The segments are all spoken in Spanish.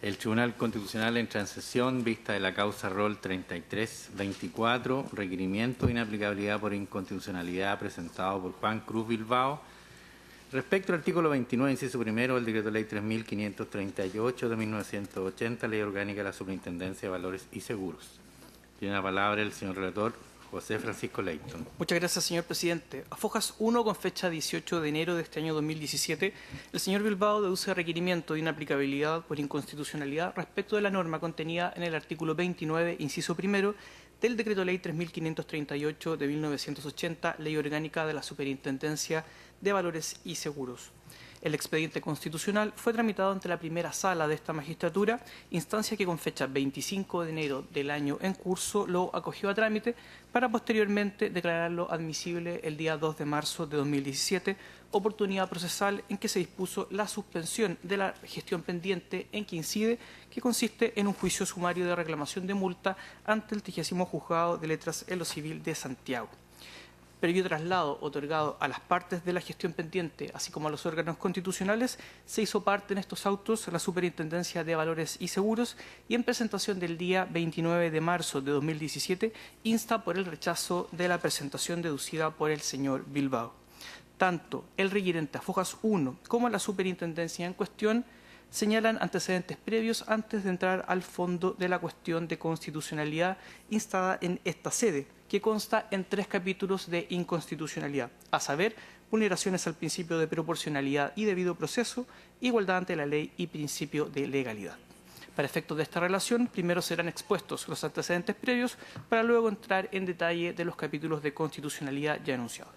El Tribunal Constitucional entra en sesión vista de la causa rol 3324, requerimiento de inaplicabilidad por inconstitucionalidad presentado por Juan Cruz Bilbao, respecto al artículo 29, inciso primero del Decreto Ley 3538 de 1980, Ley Orgánica de la Superintendencia de Valores y Seguros. Tiene la palabra el señor relator José Francisco Leighton. Muchas gracias, señor presidente. A Fojas 1, con fecha 18 de enero de este año 2017, el señor Bilbao deduce requerimiento de inaplicabilidad por inconstitucionalidad respecto de la norma contenida en el artículo 29, inciso primero, del Decreto Ley 3538 de 1980, Ley Orgánica de la Superintendencia de Valores y Seguros. El expediente constitucional fue tramitado ante la primera sala de esta magistratura, instancia que con fecha 25 de enero del año en curso lo acogió a trámite para posteriormente declararlo admisible el día 2 de marzo de 2017, oportunidad procesal en que se dispuso la suspensión de la gestión pendiente en que incide, que consiste en un juicio sumario de reclamación de multa ante el 30º Juzgado de Letras en lo Civil de Santiago. Previo traslado otorgado a las partes de la gestión pendiente, así como a los órganos constitucionales, se hizo parte en estos autos la Superintendencia de Valores y Seguros y en presentación del día 29 de marzo de 2017 insta por el rechazo de la presentación deducida por el señor Bilbao. Tanto el requirente a Fojas 1 como la Superintendencia en cuestión señalan antecedentes previos antes de entrar al fondo de la cuestión de constitucionalidad instada en esta sede, que consta en 3 capítulos de inconstitucionalidad, a saber, vulneraciones al principio de proporcionalidad y debido proceso, igualdad ante la ley y principio de legalidad. Para efectos de esta relación, primero serán expuestos los antecedentes previos para luego entrar en detalle de los capítulos de constitucionalidad ya enunciados.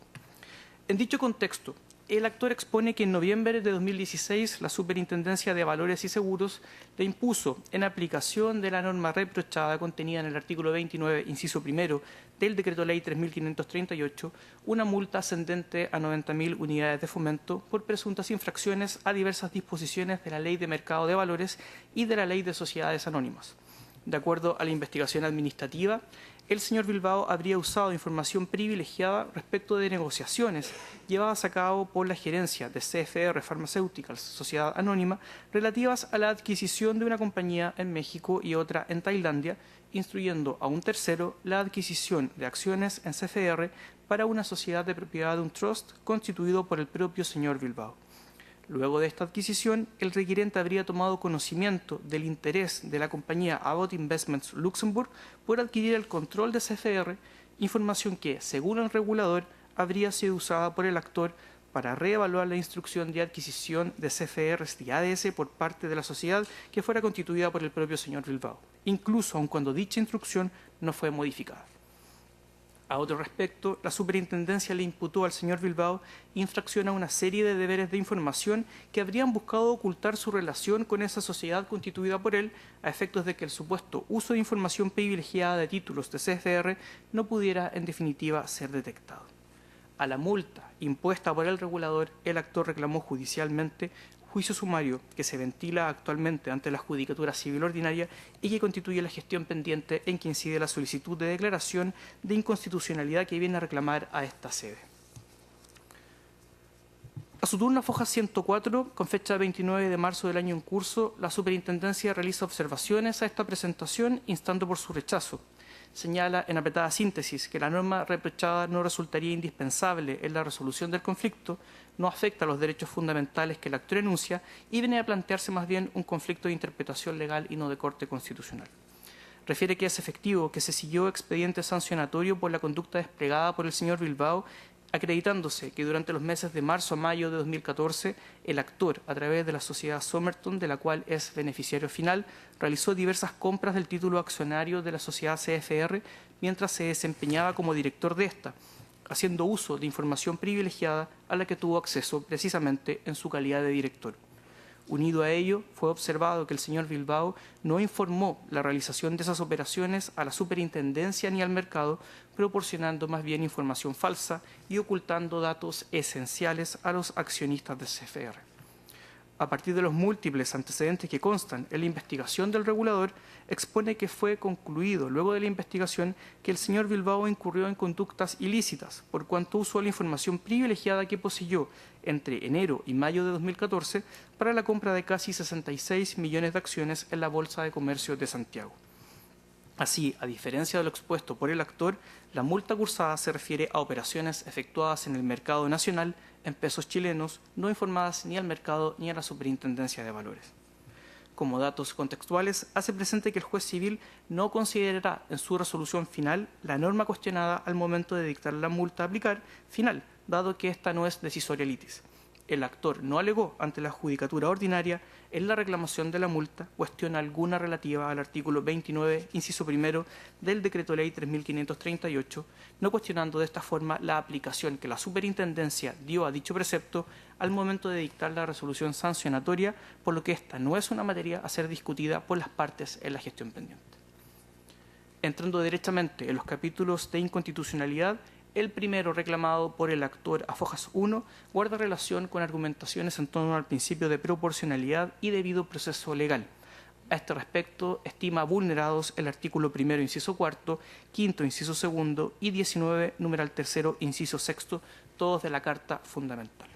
En dicho contexto, el actor expone que en noviembre de 2016 la Superintendencia de Valores y Seguros le impuso, en aplicación de la norma reprochada contenida en el artículo 29, inciso primero, del Decreto Ley 3538, una multa ascendente a 90.000 unidades de fomento por presuntas infracciones a diversas disposiciones de la Ley de Mercado de Valores y de la Ley de Sociedades Anónimas. De acuerdo a la investigación administrativa, el señor Bilbao habría usado información privilegiada respecto de negociaciones llevadas a cabo por la gerencia de CFR Pharmaceuticals, Sociedad Anónima, relativas a la adquisición de una compañía en México y otra en Tailandia, instruyendo a un tercero la adquisición de acciones en CFR para una sociedad de propiedad de un trust constituido por el propio señor Bilbao. Luego de esta adquisición, el requirente habría tomado conocimiento del interés de la compañía Abbott Investments Luxembourg por adquirir el control de CFR, información que, según el regulador, habría sido usada por el actor para reevaluar la instrucción de adquisición de CFRs y ADS por parte de la sociedad que fuera constituida por el propio señor Bilbao, incluso aun cuando dicha instrucción no fue modificada. A otro respecto, la Superintendencia le imputó al señor Bilbao infracción a una serie de deberes de información que habrían buscado ocultar su relación con esa sociedad constituida por él, a efectos de que el supuesto uso de información privilegiada de títulos de CFR no pudiera, en definitiva, ser detectado. A la multa impuesta por el regulador, el actor reclamó judicialmente juicio sumario que se ventila actualmente ante la Judicatura Civil Ordinaria y que constituye la gestión pendiente en que incide la solicitud de declaración de inconstitucionalidad que viene a reclamar a esta sede. A su turno, Fojas 104, con fecha 29 de marzo del año en curso, la Superintendencia realiza observaciones a esta presentación instando por su rechazo. Señala en apretada síntesis que la norma reprochada no resultaría indispensable en la resolución del conflicto, no afecta a los derechos fundamentales que el actor enuncia y viene a plantearse más bien un conflicto de interpretación legal y no de corte constitucional. Refiere que es efectivo que se siguió expediente sancionatorio por la conducta desplegada por el señor Bilbao, acreditándose que durante los meses de marzo a mayo de 2014, el actor, a través de la sociedad Somerton, de la cual es beneficiario final, realizó diversas compras del título accionario de la sociedad CFR mientras se desempeñaba como director de esta, haciendo uso de información privilegiada a la que tuvo acceso precisamente en su calidad de director. Unido a ello, fue observado que el señor Bilbao no informó la realización de esas operaciones a la superintendencia ni al mercado, proporcionando más bien información falsa y ocultando datos esenciales a los accionistas de CFR. a partir de los múltiples antecedentes que constan en la investigación del regulador, expone que fue concluido luego de la investigación que el señor Bilbao incurrió en conductas ilícitas por cuanto usó la información privilegiada que poseyó entre enero y mayo de 2014 para la compra de casi 66 millones de acciones en la Bolsa de Comercio de Santiago. Así, a diferencia de lo expuesto por el actor, la multa cursada se refiere a operaciones efectuadas en el mercado nacional en pesos chilenos, no informadas ni al mercado ni a la Superintendencia de Valores. Como datos contextuales, hace presente que el juez civil no considerará en su resolución final la norma cuestionada al momento de dictar la multa a aplicar final, dado que esta no es decisoria litis. El actor no alegó ante la judicatura ordinaria en la reclamación de la multa cuestión alguna relativa al artículo 29, inciso primero del Decreto Ley 3.538, no cuestionando de esta forma la aplicación que la Superintendencia dio a dicho precepto al momento de dictar la resolución sancionatoria, por lo que esta no es una materia a ser discutida por las partes en la gestión pendiente. Entrando derechamente en los capítulos de inconstitucionalidad, el primero, reclamado por el actor a Fojas 1, guarda relación con argumentaciones en torno al principio de proporcionalidad y debido proceso legal. A este respecto, estima vulnerados el artículo 1, inciso 4, 5, inciso 2 y 19, numeral 3, inciso 6, todos de la Carta Fundamental.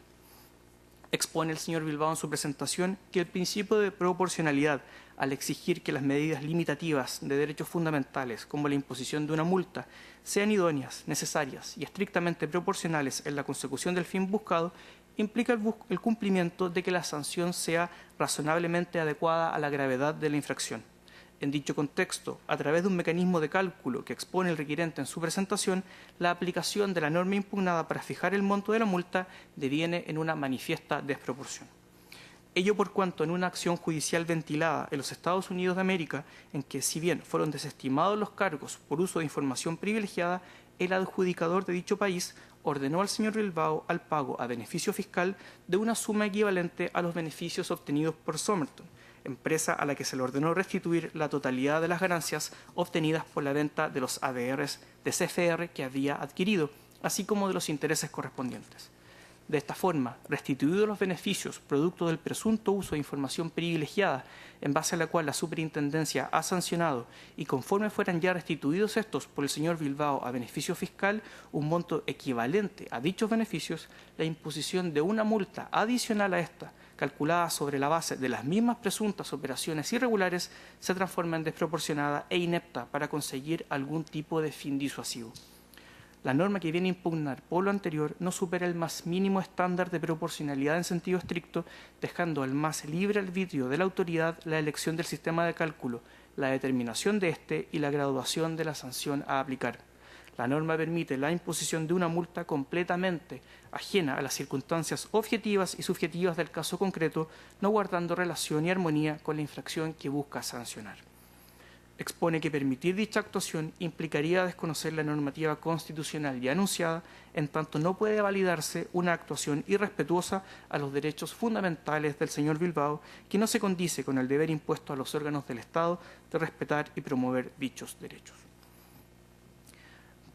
Expone el señor Bilbao en su presentación que el principio de proporcionalidad, al exigir que las medidas limitativas de derechos fundamentales, como la imposición de una multa, sean idóneas, necesarias y estrictamente proporcionales en la consecución del fin buscado, implica el cumplimiento de que la sanción sea razonablemente adecuada a la gravedad de la infracción. En dicho contexto, a través de un mecanismo de cálculo que expone el requirente en su presentación, la aplicación de la norma impugnada para fijar el monto de la multa deviene en una manifiesta desproporción. Ello por cuanto en una acción judicial ventilada en los Estados Unidos de América, en que si bien fueron desestimados los cargos por uso de información privilegiada, el adjudicador de dicho país ordenó al señor Bilbao al pago a beneficio fiscal de una suma equivalente a los beneficios obtenidos por Somerton, empresa a la que se le ordenó restituir la totalidad de las ganancias obtenidas por la venta de los ADRs de CFR que había adquirido, así como de los intereses correspondientes. De esta forma, restituidos los beneficios producto del presunto uso de información privilegiada en base a la cual la Superintendencia ha sancionado y conforme fueran ya restituidos estos por el señor Bilbao a beneficio fiscal, un monto equivalente a dichos beneficios, la imposición de una multa adicional a esta, calculada sobre la base de las mismas presuntas operaciones irregulares, se transforma en desproporcionada e inepta para conseguir algún tipo de fin disuasivo. La norma que viene a impugnar por lo anterior no supera el más mínimo estándar de proporcionalidad en sentido estricto, dejando al más libre arbitrio de la autoridad la elección del sistema de cálculo, la determinación de éste y la graduación de la sanción a aplicar. La norma permite la imposición de una multa completamente ajena a las circunstancias objetivas y subjetivas del caso concreto, no guardando relación y armonía con la infracción que busca sancionar. Expone que permitir dicha actuación implicaría desconocer la normativa constitucional ya anunciada, en tanto no puede validarse una actuación irrespetuosa a los derechos fundamentales del señor Bilbao, que no se condice con el deber impuesto a los órganos del Estado de respetar y promover dichos derechos.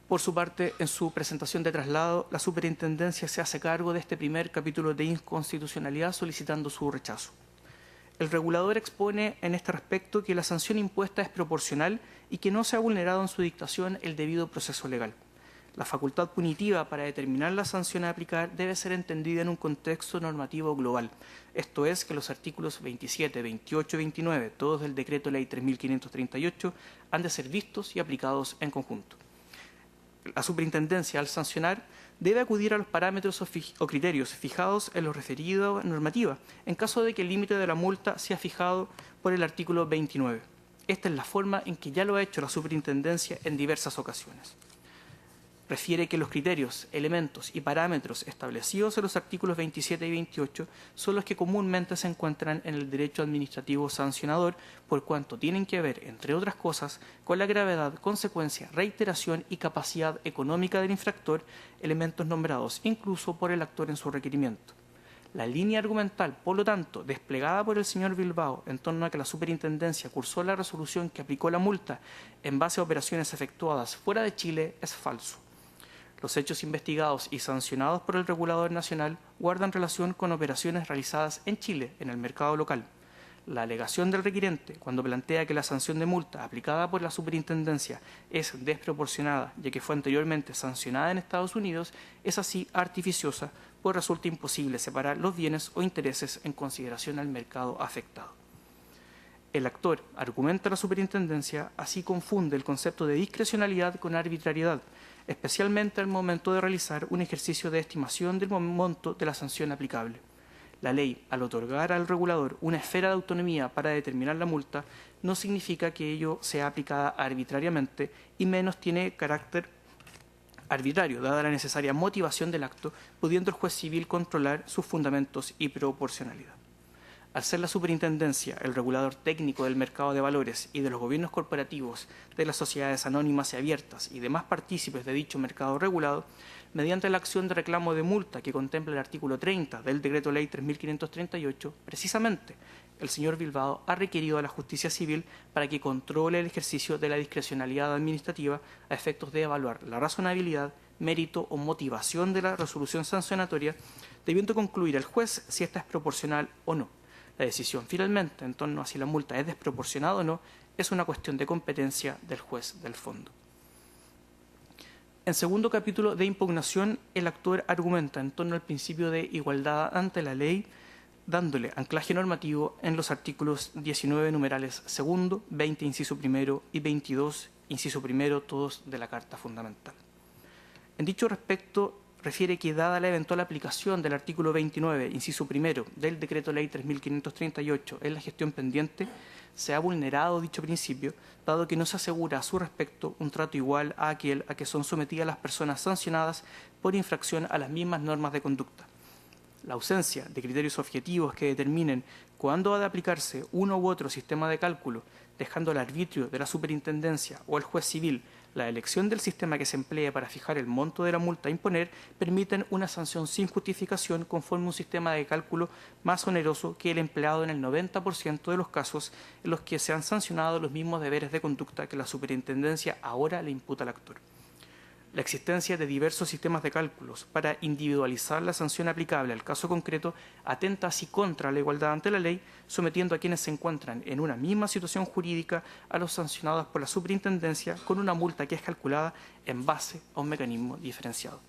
Por su parte, en su presentación de traslado, la Superintendencia se hace cargo de este primer capítulo de inconstitucionalidad solicitando su rechazo. El regulador expone en este respecto que la sanción impuesta es proporcional y que no se ha vulnerado en su dictación el debido proceso legal. La facultad punitiva para determinar la sanción a aplicar debe ser entendida en un contexto normativo global. Esto es que los artículos 27, 28 y 29, todos del Decreto Ley 3.538, han de ser vistos y aplicados en conjunto. La Superintendencia, al sancionar, debe acudir a los parámetros o criterios fijados en lo referido a normativa, en caso de que el límite de la multa sea fijado por el artículo 29. Esta es la forma en que ya lo ha hecho la Superintendencia en diversas ocasiones. Refiere que los criterios, elementos y parámetros establecidos en los artículos 27 y 28 son los que comúnmente se encuentran en el derecho administrativo sancionador, por cuanto tienen que ver, entre otras cosas, con la gravedad, consecuencia, reiteración y capacidad económica del infractor, elementos nombrados incluso por el actor en su requerimiento. La línea argumental, por lo tanto, desplegada por el señor Bilbao en torno a que la Superintendencia cursó la resolución que aplicó la multa en base a operaciones efectuadas fuera de Chile es falso. Los hechos investigados y sancionados por el regulador nacional guardan relación con operaciones realizadas en Chile, en el mercado local. La alegación del requirente, cuando plantea que la sanción de multa aplicada por la superintendencia es desproporcionada, ya que fue anteriormente sancionada en Estados Unidos, es así artificiosa, pues resulta imposible separar los bienes o intereses en consideración al mercado afectado. El actor, argumenta la superintendencia, así confunde el concepto de discrecionalidad con arbitrariedad, especialmente al momento de realizar un ejercicio de estimación del monto de la sanción aplicable. La ley, al otorgar al regulador una esfera de autonomía para determinar la multa, no significa que ello sea aplicada arbitrariamente y menos tiene carácter arbitrario, dada la necesaria motivación del acto, pudiendo el juez civil controlar sus fundamentos y proporcionalidad. Al ser la superintendencia el regulador técnico del mercado de valores y de los gobiernos corporativos, de las sociedades anónimas y abiertas y demás partícipes de dicho mercado regulado, mediante la acción de reclamo de multa que contempla el artículo 30 del Decreto Ley 3.538, precisamente el señor Bilbao ha requerido a la justicia civil para que controle el ejercicio de la discrecionalidad administrativa a efectos de evaluar la razonabilidad, mérito o motivación de la resolución sancionatoria, debiendo concluir el juez si ésta es proporcional o no. La decisión finalmente en torno a si la multa es desproporcionada o no es una cuestión de competencia del juez del fondo. En segundo capítulo de impugnación, el actor argumenta en torno al principio de igualdad ante la ley, dándole anclaje normativo en los artículos 19 numerales segundo, 20 inciso primero y 22 inciso primero, todos de la Carta Fundamental. En dicho respecto, refiere que, dada la eventual aplicación del artículo 29, inciso primero, del Decreto Ley 3.538 en la gestión pendiente, se ha vulnerado dicho principio, dado que no se asegura a su respecto un trato igual a aquel a que son sometidas las personas sancionadas por infracción a las mismas normas de conducta. La ausencia de criterios objetivos que determinen cuándo ha de aplicarse uno u otro sistema de cálculo, dejando al arbitrio de la superintendencia o el juez civil la elección del sistema que se emplee para fijar el monto de la multa a imponer, permiten una sanción sin justificación conforme a un sistema de cálculo más oneroso que el empleado en el 90% de los casos en los que se han sancionado los mismos deberes de conducta que la superintendencia ahora le imputa al actor. La existencia de diversos sistemas de cálculos para individualizar la sanción aplicable al caso concreto atenta así contra la igualdad ante la ley, sometiendo a quienes se encuentran en una misma situación jurídica a los sancionados por la superintendencia con una multa que es calculada en base a un mecanismo diferenciado.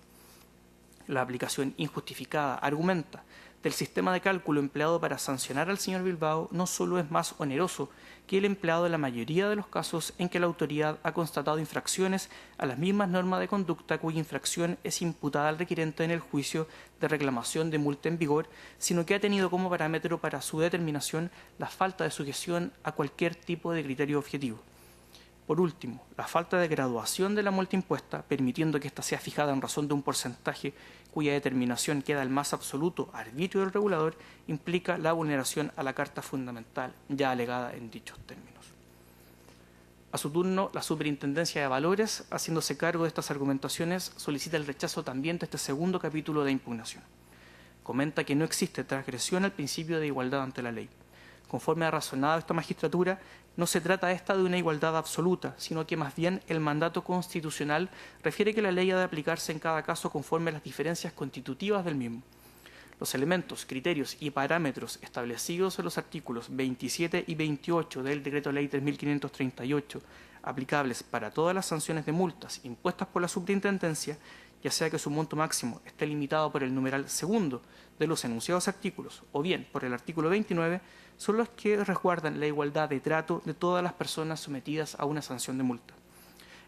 La aplicación injustificada, argumenta, del sistema de cálculo empleado para sancionar al señor Bilbao no solo es más oneroso que el empleado en la mayoría de los casos en que la autoridad ha constatado infracciones a las mismas normas de conducta cuya infracción es imputada al requirente en el juicio de reclamación de multa en vigor, sino que ha tenido como parámetro para su determinación la falta de sujeción a cualquier tipo de criterio objetivo. Por último, la falta de graduación de la multa impuesta, permitiendo que ésta sea fijada en razón de un porcentaje cuya determinación queda al más absoluto arbitrio del regulador, implica la vulneración a la Carta Fundamental ya alegada en dichos términos. A su turno, la Superintendencia de Valores, haciéndose cargo de estas argumentaciones, solicita el rechazo también de este segundo capítulo de impugnación. Comenta que no existe transgresión al principio de igualdad ante la ley. Conforme ha razonado esta magistratura, no se trata esta de una igualdad absoluta, sino que más bien el mandato constitucional refiere que la ley ha de aplicarse en cada caso conforme a las diferencias constitutivas del mismo. Los elementos, criterios y parámetros establecidos en los artículos 27 y 28 del Decreto Ley 3.538, aplicables para todas las sanciones de multas impuestas por la superintendencia, ya sea que su monto máximo esté limitado por el numeral segundo de los enunciados artículos o bien por el artículo 29, son los que resguardan la igualdad de trato de todas las personas sometidas a una sanción de multa.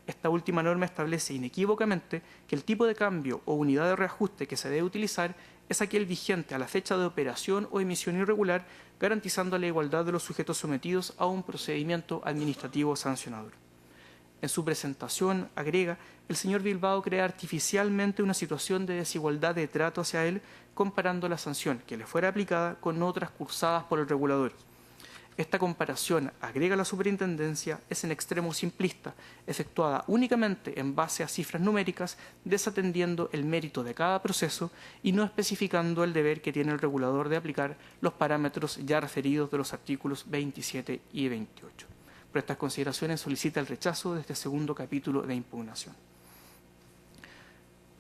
Esta última norma establece inequívocamente que el tipo de cambio o unidad de reajuste que se debe utilizar es aquel vigente a la fecha de operación o emisión irregular, garantizando la igualdad de los sujetos sometidos a un procedimiento administrativo sancionador. En su presentación, agrega, el señor Bilbao crea artificialmente una situación de desigualdad de trato hacia él, comparando la sanción que le fuera aplicada con otras cursadas por el regulador. Esta comparación, agrega la superintendencia, es en extremo simplista, efectuada únicamente en base a cifras numéricas, desatendiendo el mérito de cada proceso y no especificando el deber que tiene el regulador de aplicar los parámetros ya referidos de los artículos 27 y 28. Por estas consideraciones solicita el rechazo de este segundo capítulo de impugnación.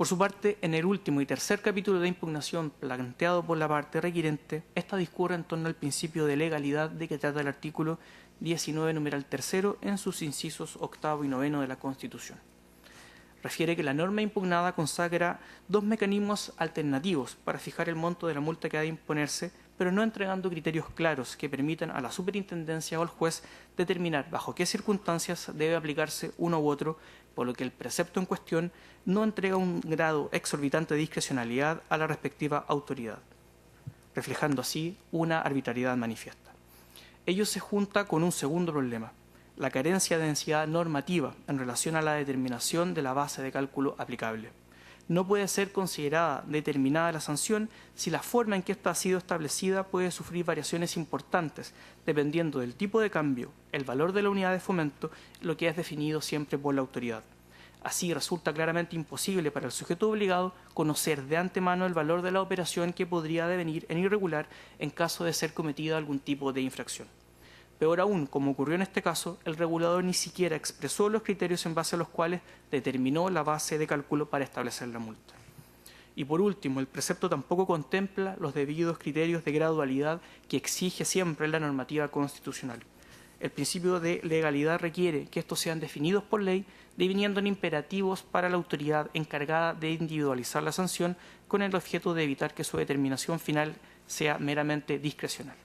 Por su parte, en el último y tercer capítulo de impugnación planteado por la parte requirente, esta discurre en torno al principio de legalidad de que trata el artículo 19, numeral tercero, en sus incisos octavo y noveno de la Constitución. Refiere que la norma impugnada consagra dos mecanismos alternativos para fijar el monto de la multa que ha de imponerse, pero no entregando criterios claros que permitan a la superintendencia o al juez determinar bajo qué circunstancias debe aplicarse uno u otro, por lo que el precepto en cuestión no entrega un grado exorbitante de discrecionalidad a la respectiva autoridad, reflejando así una arbitrariedad manifiesta. Ello se junta con un segundo problema: la carencia de densidad normativa en relación a la determinación de la base de cálculo aplicable. No puede ser considerada determinada la sanción si la forma en que ésta ha sido establecida puede sufrir variaciones importantes, dependiendo del tipo de cambio, el valor de la unidad de fomento, lo que es definido siempre por la autoridad. Así resulta claramente imposible para el sujeto obligado conocer de antemano el valor de la operación que podría devenir en irregular en caso de ser cometida algún tipo de infracción. Peor aún, como ocurrió en este caso, el regulador ni siquiera expresó los criterios en base a los cuales determinó la base de cálculo para establecer la multa. Y por último, el precepto tampoco contempla los debidos criterios de gradualidad que exige siempre la normativa constitucional. El principio de legalidad requiere que estos sean definidos por ley, deviniendo en imperativos para la autoridad encargada de individualizar la sanción, con el objeto de evitar que su determinación final sea meramente discrecional.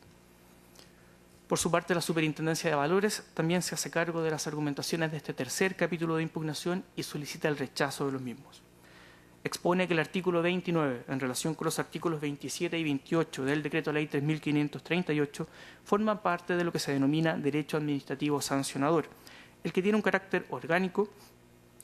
Por su parte, la Superintendencia de Valores también se hace cargo de las argumentaciones de este tercer capítulo de impugnación y solicita el rechazo de los mismos. Expone que el artículo 29, en relación con los artículos 27 y 28 del Decreto Ley 3.538, forma parte de lo que se denomina derecho administrativo sancionador, el que tiene un carácter orgánico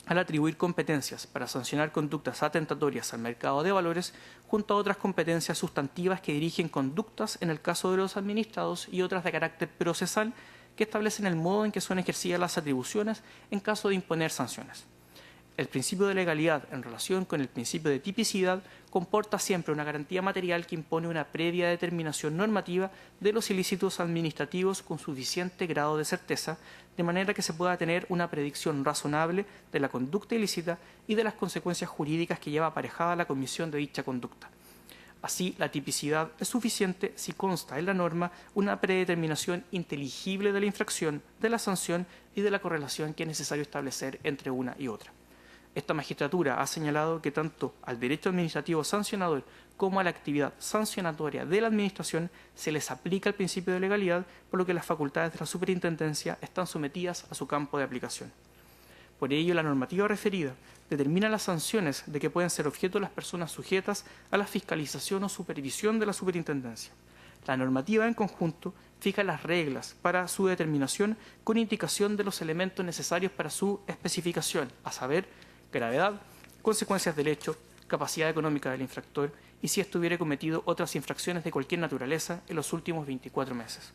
al atribuir competencias para sancionar conductas atentatorias al mercado de valores, junto a otras competencias sustantivas que dirigen conductas en el caso de los administrados y otras de carácter procesal que establecen el modo en que son ejercidas las atribuciones en caso de imponer sanciones. El principio de legalidad en relación con el principio de tipicidad comporta siempre una garantía material que impone una previa determinación normativa de los ilícitos administrativos con suficiente grado de certeza, de manera que se pueda tener una predicción razonable de la conducta ilícita y de las consecuencias jurídicas que lleva aparejada la comisión de dicha conducta. Así, la tipicidad es suficiente si consta en la norma una predeterminación inteligible de la infracción, de la sanción y de la correlación que es necesario establecer entre una y otra. Esta magistratura ha señalado que tanto al derecho administrativo sancionador como a la actividad sancionatoria de la Administración se les aplica el principio de legalidad, por lo que las facultades de la Superintendencia están sometidas a su campo de aplicación. Por ello, la normativa referida determina las sanciones de que pueden ser objeto las personas sujetas a la fiscalización o supervisión de la Superintendencia. La normativa en conjunto fija las reglas para su determinación con indicación de los elementos necesarios para su especificación, a saber, gravedad, consecuencias del hecho, capacidad económica del infractor y si estuviera cometido otras infracciones de cualquier naturaleza en los últimos 24 meses.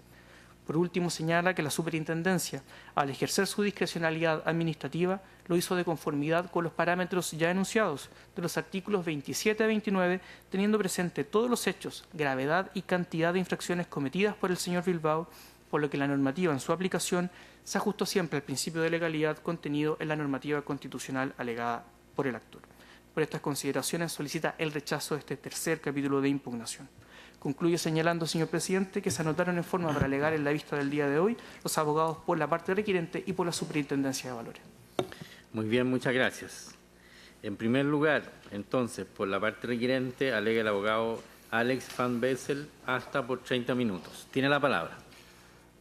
Por último, señala que la Superintendencia, al ejercer su discrecionalidad administrativa, lo hizo de conformidad con los parámetros ya enunciados de los artículos 27 a 29, teniendo presente todos los hechos, gravedad y cantidad de infracciones cometidas por el señor Bilbao, por lo que la normativa en su aplicación se ajustó siempre al principio de legalidad contenido en la normativa constitucional alegada por el actor. Por estas consideraciones solicita el rechazo de este tercer capítulo de impugnación. Concluye señalando, señor presidente, que se anotaron en forma para alegar en la vista del día de hoy los abogados por la parte requirente y por la Superintendencia de Valores. Muy bien, muchas gracias. En primer lugar, entonces, por la parte requirente, alega el abogado Alex Van Bessel hasta por 30 minutos. Tiene la palabra.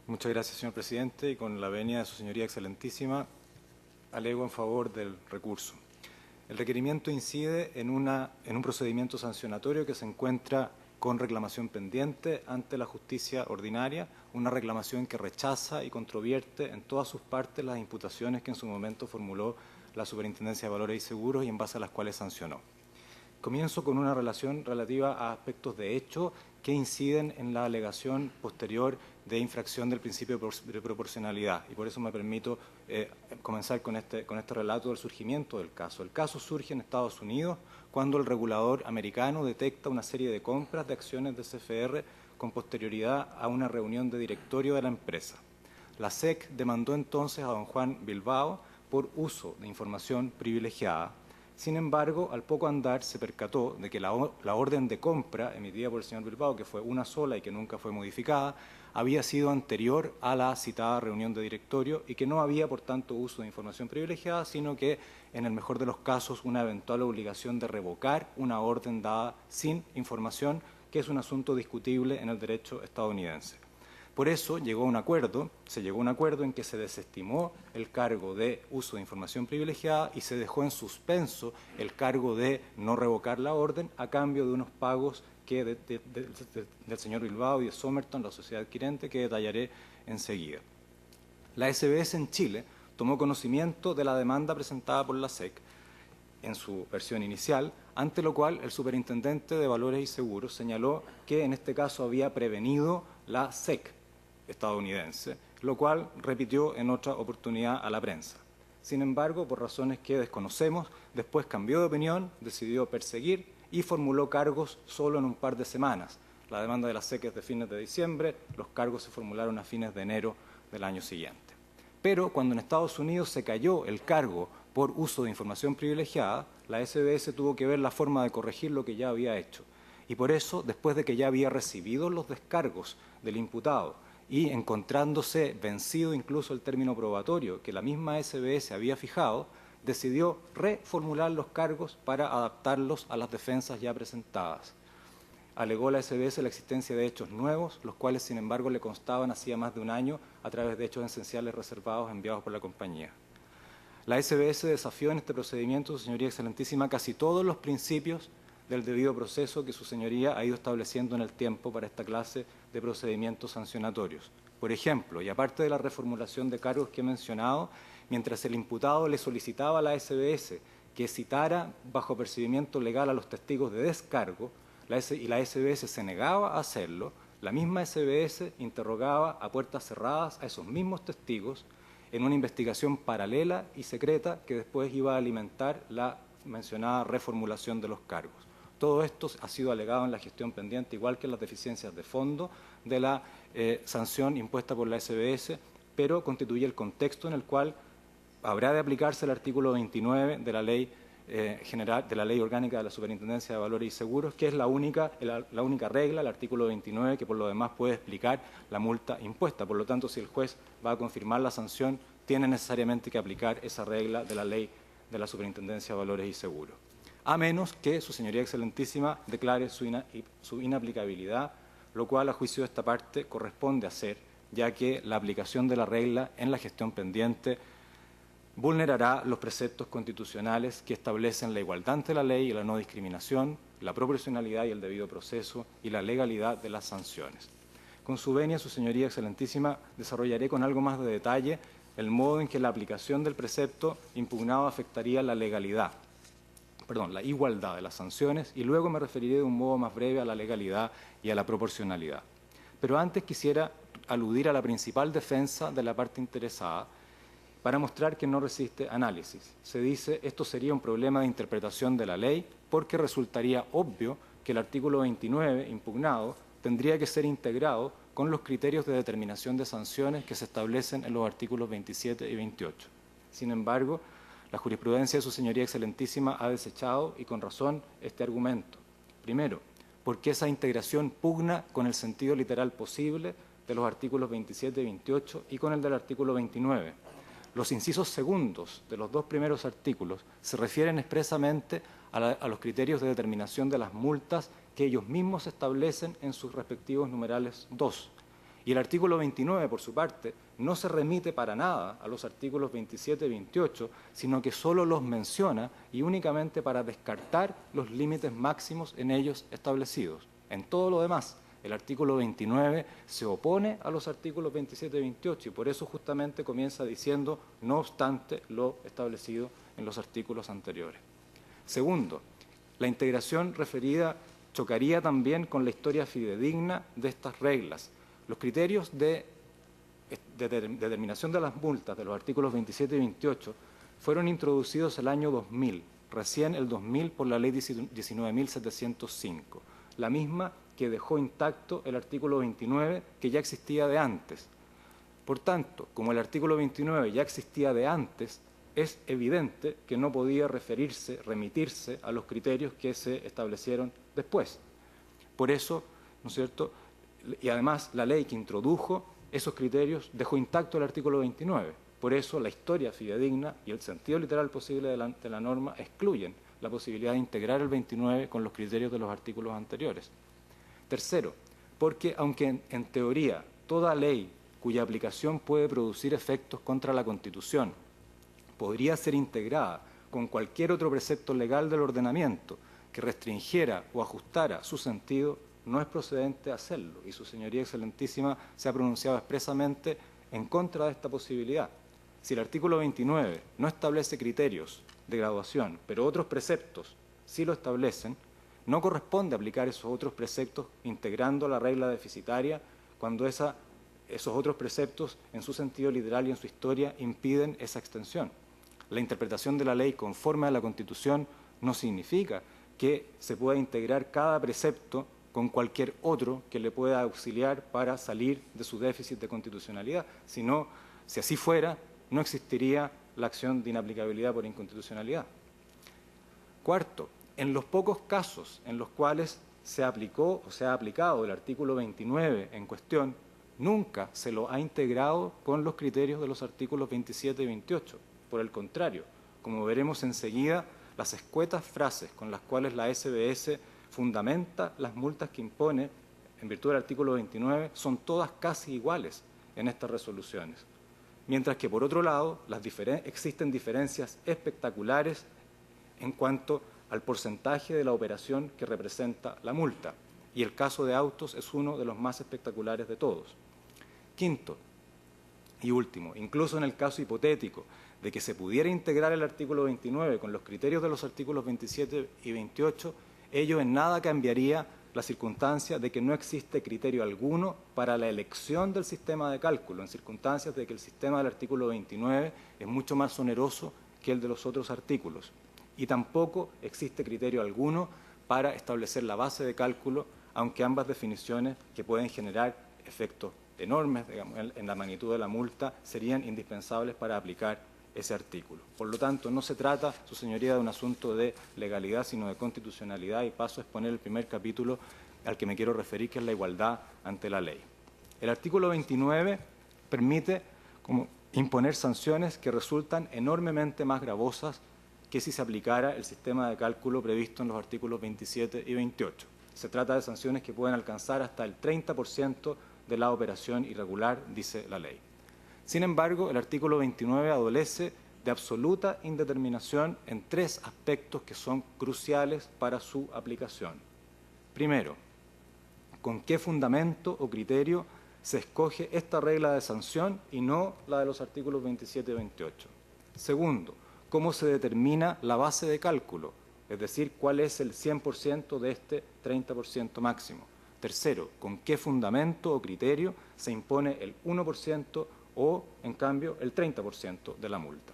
Muchas gracias, señor presidente, y con la venia de su señoría excelentísima, alego en favor del recurso. El requerimiento incide en un procedimiento sancionatorio que se encuentra con reclamación pendiente ante la justicia ordinaria, una reclamación que rechaza y controvierte en todas sus partes las imputaciones que en su momento formuló la Superintendencia de Valores y Seguros y en base a las cuales sancionó. Comienzo con una relación relativa a aspectos de hecho que inciden en la alegación posterior de infracción del principio de proporcionalidad, y por eso me permito comenzar con este relato del surgimiento del caso. El caso surge en Estados Unidos cuando el regulador americano detecta una serie de compras de acciones de CFR con posterioridad a una reunión de directorio de la empresa. La SEC demandó entonces a don Juan Bilbao por uso de información privilegiada, Sin embargo, al poco andar se percató de que la orden de compra emitida por el señor Bilbao, que fue una sola y que nunca fue modificada, había sido anterior a la citada reunión de directorio y que no había, por tanto, uso de información privilegiada, sino que, en el mejor de los casos, una eventual obligación de revocar una orden dada sin información, que es un asunto discutible en el derecho estadounidense. Por eso se llegó a un acuerdo en que se desestimó el cargo de uso de información privilegiada y se dejó en suspenso el cargo de no revocar la orden a cambio de unos pagos que del señor Bilbao y de Somerton, la sociedad adquirente, que detallaré enseguida. La SBS en Chile tomó conocimiento de la demanda presentada por la SEC en su versión inicial, ante lo cual el superintendente de Valores y Seguros señaló que en este caso había prevenido la SEC estadounidense, lo cual repitió en otra oportunidad a la prensa. Sin embargo, por razones que desconocemos, después cambió de opinión, decidió perseguir y formuló cargos solo en un par de semanas. La demanda de la SEC es de fines de diciembre, los cargos se formularon a fines de enero del año siguiente. Pero cuando en Estados Unidos se cayó el cargo por uso de información privilegiada, la SBS tuvo que ver la forma de corregir lo que ya había hecho. Y por eso, después de que ya había recibido los descargos del imputado y encontrándose vencido incluso el término probatorio que la misma SBS había fijado, decidió reformular los cargos para adaptarlos a las defensas ya presentadas. Alegó la SBS la existencia de hechos nuevos, los cuales sin embargo le constaban hacía más de un año a través de hechos esenciales reservados enviados por la compañía. La SBS desafió en este procedimiento, su señoría excelentísima, casi todos los principios del debido proceso que su señoría ha ido estableciendo en el tiempo para esta clase de procedimientos sancionatorios. Por ejemplo, y aparte de la reformulación de cargos que he mencionado, mientras el imputado le solicitaba a la SBS que citara bajo percibimiento legal a los testigos de descargo, y la SBS se negaba a hacerlo, la misma SBS interrogaba a puertas cerradas a esos mismos testigos en una investigación paralela y secreta que después iba a alimentar la mencionada reformulación de los cargos. Todo esto ha sido alegado en la gestión pendiente, igual que las deficiencias de fondo de la sanción impuesta por la SBS, pero constituye el contexto en el cual habrá de aplicarse el artículo 29 de la Ley General, de la Ley Orgánica de la Superintendencia de Valores y Seguros, que es la única regla, el artículo 29, que por lo demás puede explicar la multa impuesta. Por lo tanto, si el juez va a confirmar la sanción, tiene necesariamente que aplicar esa regla de la Ley de la Superintendencia de Valores y Seguros, a menos que su señoría excelentísima declare su inaplicabilidad, lo cual a juicio de esta parte corresponde hacer, ya que la aplicación de la regla en la gestión pendiente vulnerará los preceptos constitucionales que establecen la igualdad ante la ley y la no discriminación, la proporcionalidad y el debido proceso y la legalidad de las sanciones. Con su venia, su señoría excelentísima, desarrollaré con algo más de detalle el modo en que la aplicación del precepto impugnado afectaría la igualdad de las sanciones, y luego me referiré de un modo más breve a la legalidad y a la proporcionalidad. Pero antes quisiera aludir a la principal defensa de la parte interesada para mostrar que no resiste análisis. Se dice, esto sería un problema de interpretación de la ley porque resultaría obvio que el artículo 29 impugnado tendría que ser integrado con los criterios de determinación de sanciones que se establecen en los artículos 27 y 28. Sin embargo, la jurisprudencia de su señoría excelentísima ha desechado, y con razón, este argumento. Primero, porque esa integración pugna con el sentido literal posible de los artículos 27 y 28 y con el del artículo 29. Los incisos segundos de los dos primeros artículos se refieren expresamente a los criterios de determinación de las multas que ellos mismos establecen en sus respectivos numerales 2. Y el artículo 29, por su parte, no se remite para nada a los artículos 27 y 28, sino que solo los menciona y únicamente para descartar los límites máximos en ellos establecidos. En todo lo demás, el artículo 29 se opone a los artículos 27 y 28 y por eso justamente comienza diciendo, no obstante lo establecido en los artículos anteriores. Segundo, la integración referida chocaría también con la historia fidedigna de estas reglas. Los criterios de determinación de las multas de los artículos 27 y 28 fueron introducidos el año 2000, recién el 2000 por la Ley 19.705, la misma que dejó intacto el artículo 29 que ya existía de antes. Por tanto, como el artículo 29 ya existía de antes, es evidente que no podía remitirse a los criterios que se establecieron después. Por eso, ¿no es cierto?, y además la ley que introdujo esos criterios dejó intacto el artículo 29. Por eso la historia fidedigna y el sentido literal posible de la norma excluyen la posibilidad de integrar el 29 con los criterios de los artículos anteriores. Tercero, porque aunque en teoría toda ley cuya aplicación puede producir efectos contra la Constitución podría ser integrada con cualquier otro precepto legal del ordenamiento que restringiera o ajustara su sentido, no es procedente hacerlo. Y su Señoría Excelentísima se ha pronunciado expresamente en contra de esta posibilidad. Si el artículo 29 no establece criterios de graduación, pero otros preceptos sí lo establecen, no corresponde aplicar esos otros preceptos integrando la regla deficitaria cuando esos otros preceptos, en su sentido literal y en su historia, impiden esa extensión. La interpretación de la ley conforme a la Constitución no significa que se pueda integrar cada precepto con cualquier otro que le pueda auxiliar para salir de su déficit de constitucionalidad, sino, si así fuera, no existiría la acción de inaplicabilidad por inconstitucionalidad. Cuarto, en los pocos casos en los cuales se aplicó o se ha aplicado el artículo 29 en cuestión, nunca se lo ha integrado con los criterios de los artículos 27 y 28. Por el contrario, como veremos enseguida, las escuetas frases con las cuales la SBS fundamenta las multas que impone en virtud del artículo 29 son todas casi iguales en estas resoluciones. Mientras que, por otro lado, existen diferencias espectaculares en cuanto al porcentaje de la operación que representa la multa, y el caso de autos es uno de los más espectaculares de todos. Quinto y último, incluso en el caso hipotético de que se pudiera integrar el artículo 29 con los criterios de los artículos 27 y 28, ello en nada cambiaría la circunstancia de que no existe criterio alguno para la elección del sistema de cálculo, en circunstancias de que el sistema del artículo 29 es mucho más oneroso que el de los otros artículos. Y tampoco existe criterio alguno para establecer la base de cálculo, aunque ambas definiciones, que pueden generar efectos enormes, digamos, en la magnitud de la multa, serían indispensables para aplicar ese artículo. Por lo tanto, no se trata, su señoría, de un asunto de legalidad, sino de constitucionalidad, y paso a exponer el primer capítulo al que me quiero referir, que es la igualdad ante la ley. El artículo 29 permite imponer sanciones que resultan enormemente más gravosas que si se aplicara el sistema de cálculo previsto en los artículos 27 y 28. Se trata de sanciones que pueden alcanzar hasta el 30% de la operación irregular, dice la ley. Sin embargo, el artículo 29 adolece de absoluta indeterminación en tres aspectos que son cruciales para su aplicación. Primero, ¿con qué fundamento o criterio se escoge esta regla de sanción y no la de los artículos 27 y 28? Segundo, ¿cómo se determina la base de cálculo? Es decir, ¿cuál es el 100% de este 30% máximo? Tercero, ¿con qué fundamento o criterio se impone el 1% o, en cambio, el 30% de la multa?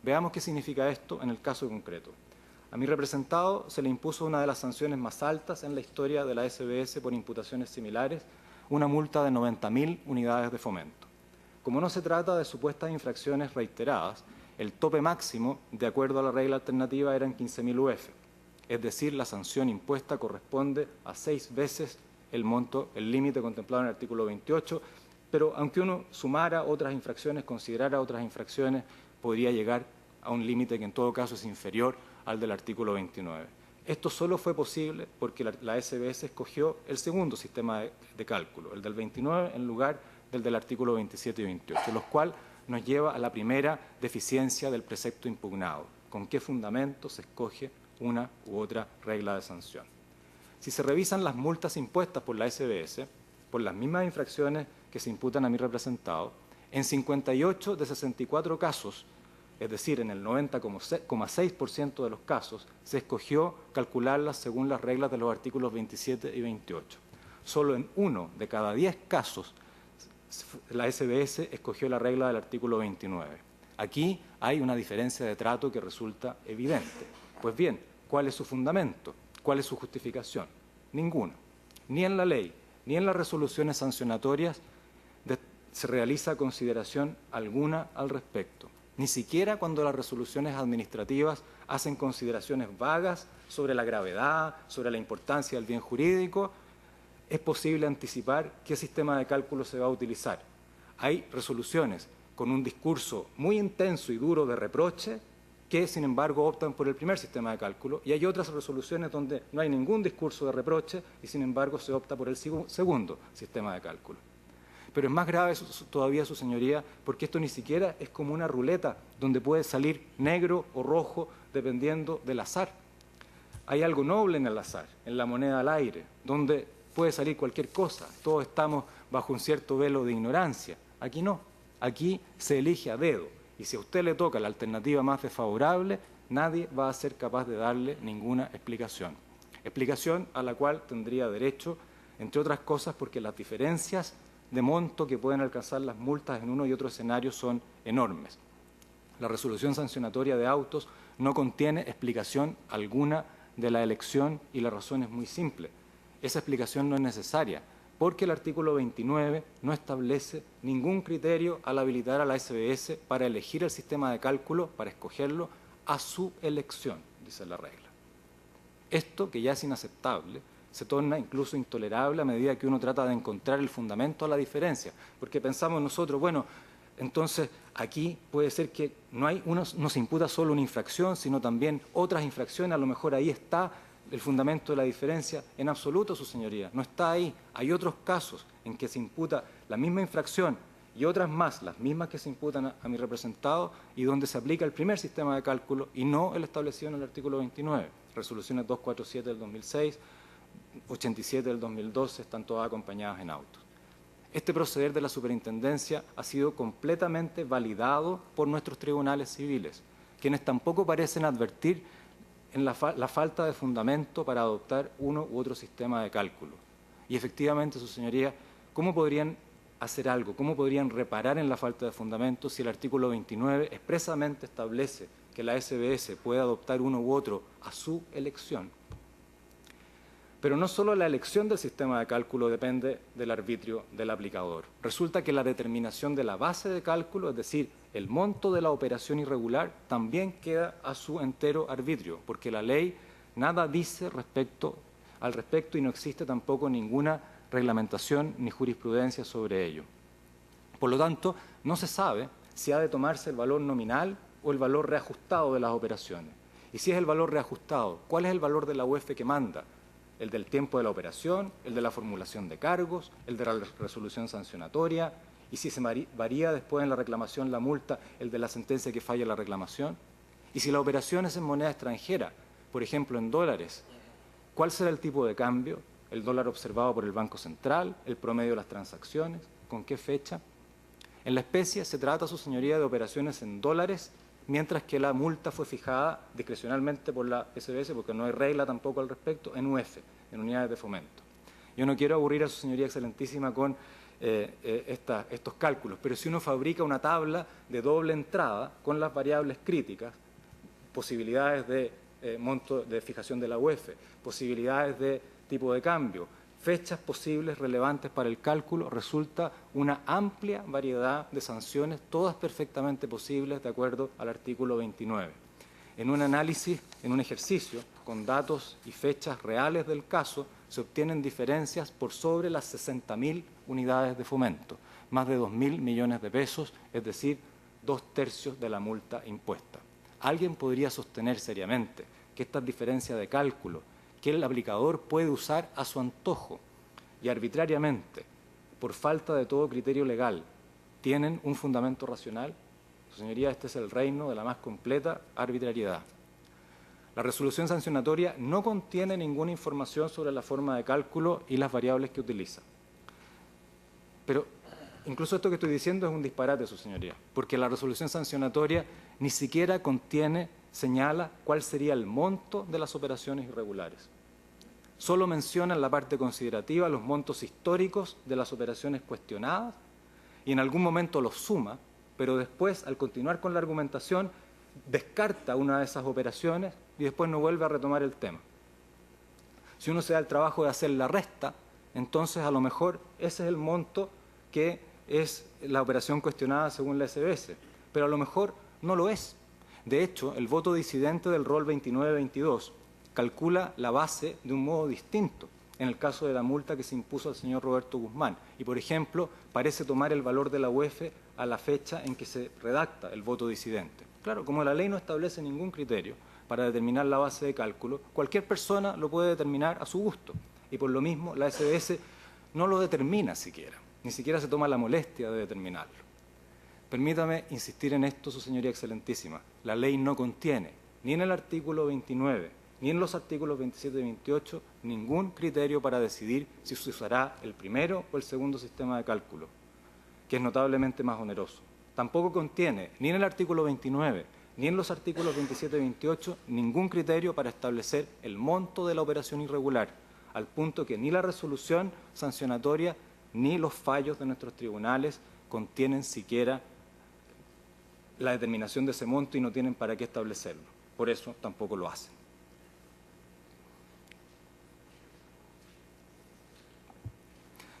Veamos qué significa esto en el caso concreto. A mi representado se le impuso una de las sanciones más altas en la historia de la SBS por imputaciones similares, una multa de 90.000 unidades de fomento. Como no se trata de supuestas infracciones reiteradas, el tope máximo, de acuerdo a la regla alternativa, eran 15.000 UF. Es decir, la sanción impuesta corresponde a 6 veces el límite contemplado en el artículo 28, pero aunque uno sumara otras infracciones, considerara otras infracciones, podría llegar a un límite que en todo caso es inferior al del artículo 29. Esto solo fue posible porque la SBS escogió el segundo sistema de cálculo, el del 29, en lugar del artículo 27 y 28, lo cual nos lleva a la primera deficiencia del precepto impugnado. ¿Con qué fundamento se escoge una u otra regla de sanción? Si se revisan las multas impuestas por la SBS, por las mismas infracciones que se imputan a mi representado, en 58 de 64 casos, es decir, en el 90,6% de los casos, se escogió calcularlas según las reglas de los artículos 27 y 28. Solo en 1 de cada 10 casos, la SBS escogió la regla del artículo 29. Aquí hay una diferencia de trato que resulta evidente. Pues bien, ¿cuál es su fundamento? ¿Cuál es su justificación? Ninguna. Ni en la ley, ni en las resoluciones sancionatorias se realiza consideración alguna al respecto. Ni siquiera cuando las resoluciones administrativas hacen consideraciones vagas sobre la gravedad, sobre la importancia del bien jurídico, es posible anticipar qué sistema de cálculo se va a utilizar. Hay resoluciones con un discurso muy intenso y duro de reproche que, sin embargo, optan por el primer sistema de cálculo, y hay otras resoluciones donde no hay ningún discurso de reproche y, sin embargo, se opta por el segundo sistema de cálculo. Pero es más grave todavía, su señoría, porque esto ni siquiera es como una ruleta donde puede salir negro o rojo dependiendo del azar. Hay algo noble en el azar, en la moneda al aire, donde puede salir cualquier cosa. Todos estamos bajo un cierto velo de ignorancia. Aquí no. Aquí se elige a dedo. Y si a usted le toca la alternativa más desfavorable, nadie va a ser capaz de darle ninguna explicación. Explicación a la cual tendría derecho, entre otras cosas, porque las diferencias de monto que pueden alcanzar las multas en uno y otro escenario son enormes. La resolución sancionatoria de autos no contiene explicación alguna de la elección y la razón es muy simple. Esa explicación no es necesaria porque el artículo 29 no establece ningún criterio al habilitar a la SBS para elegir el sistema de cálculo, para escogerlo a su elección, dice la regla. Esto, que ya es inaceptable, se torna incluso intolerable a medida que uno trata de encontrar el fundamento a la diferencia, porque pensamos nosotros, bueno, entonces aquí puede ser que no se imputa solo una infracción, sino también otras infracciones, a lo mejor ahí está el fundamento de la diferencia. En absoluto, su señoría, no está ahí. Hay otros casos en que se imputa la misma infracción y otras más, las mismas que se imputan a mi representado, y donde se aplica el primer sistema de cálculo y no el establecido en el artículo 29. Resoluciones 247 del 2006, 87 del 2012, están todas acompañadas en autos. Este proceder de la superintendencia ha sido completamente validado por nuestros tribunales civiles, quienes tampoco parecen advertir en la falta de fundamento para adoptar uno u otro sistema de cálculo. Y efectivamente, su señoría, ¿cómo podrían hacer algo? ¿Cómo podrían reparar en la falta de fundamento si el artículo 29 expresamente establece que la SBS puede adoptar uno u otro a su elección? Pero no solo la elección del sistema de cálculo depende del arbitrio del aplicador. Resulta que la determinación de la base de cálculo, es decir, el monto de la operación irregular, también queda a su entero arbitrio, porque la ley nada dice al respecto y no existe tampoco ninguna reglamentación ni jurisprudencia sobre ello. Por lo tanto, no se sabe si ha de tomarse el valor nominal o el valor reajustado de las operaciones. Y si es el valor reajustado, ¿cuál es el valor de la UEF que manda? ¿El del tiempo de la operación, el de la formulación de cargos, el de la resolución sancionatoria? Y si se varía después en la reclamación la multa, el de la sentencia que falla la reclamación. Y si la operación es en moneda extranjera, por ejemplo en dólares, ¿cuál será el tipo de cambio? ¿El dólar observado por el Banco Central? ¿El promedio de las transacciones? ¿Con qué fecha? En la especie se trata, su señoría, de operaciones en dólares, mientras que la multa fue fijada discrecionalmente por la SBS, porque no hay regla tampoco al respecto, en UF, en unidades de fomento. Yo no quiero aburrir a su señoría excelentísima con estos cálculos, pero si uno fabrica una tabla de doble entrada con las variables críticas, posibilidades de monto de fijación de la UF, posibilidades de tipo de cambio, fechas posibles relevantes para el cálculo, resulta una amplia variedad de sanciones, todas perfectamente posibles de acuerdo al artículo 29. En un análisis, en un ejercicio, con datos y fechas reales del caso, se obtienen diferencias por sobre las 60.000 unidades de fomento, más de 2.000 millones de pesos, es decir, 2/3 de la multa impuesta. ¿Alguien podría sostener seriamente que estas diferencias de cálculo que el aplicador puede usar a su antojo y arbitrariamente, por falta de todo criterio legal, tienen un fundamento racional? Señoría, este es el reino de la más completa arbitrariedad. La resolución sancionatoria no contiene ninguna información sobre la forma de cálculo y las variables que utiliza. Pero incluso esto que estoy diciendo es un disparate, su señoría, porque la resolución sancionatoria ni siquiera señala cuál sería el monto de las operaciones irregulares. Solo menciona en la parte considerativa los montos históricos de las operaciones cuestionadas y en algún momento los suma, pero después, al continuar con la argumentación, descarta una de esas operaciones y después no vuelve a retomar el tema. Si uno se da el trabajo de hacer la resta, entonces a lo mejor ese es el monto que es la operación cuestionada según la SBS, pero a lo mejor no lo es. De hecho, el voto disidente del rol 29-22 calcula la base de un modo distinto en el caso de la multa que se impuso al señor Roberto Guzmán. Y, por ejemplo, parece tomar el valor de la UEF a la fecha en que se redacta el voto disidente. Claro, como la ley no establece ningún criterio para determinar la base de cálculo, cualquier persona lo puede determinar a su gusto. Y por lo mismo, la SBS no lo determina siquiera, ni siquiera se toma la molestia de determinarlo. Permítame insistir en esto, Su Señoría Excelentísima. La ley no contiene, ni en el artículo 29, ni en los artículos 27 y 28, ningún criterio para decidir si se usará el primero o el segundo sistema de cálculo, que es notablemente más oneroso. Tampoco contiene, ni en el artículo 29, ni en los artículos 27 y 28, ningún criterio para establecer el monto de la operación irregular, al punto que ni la resolución sancionatoria ni los fallos de nuestros tribunales contienen siquiera la determinación de ese monto y no tienen para qué establecerlo. Por eso tampoco lo hacen.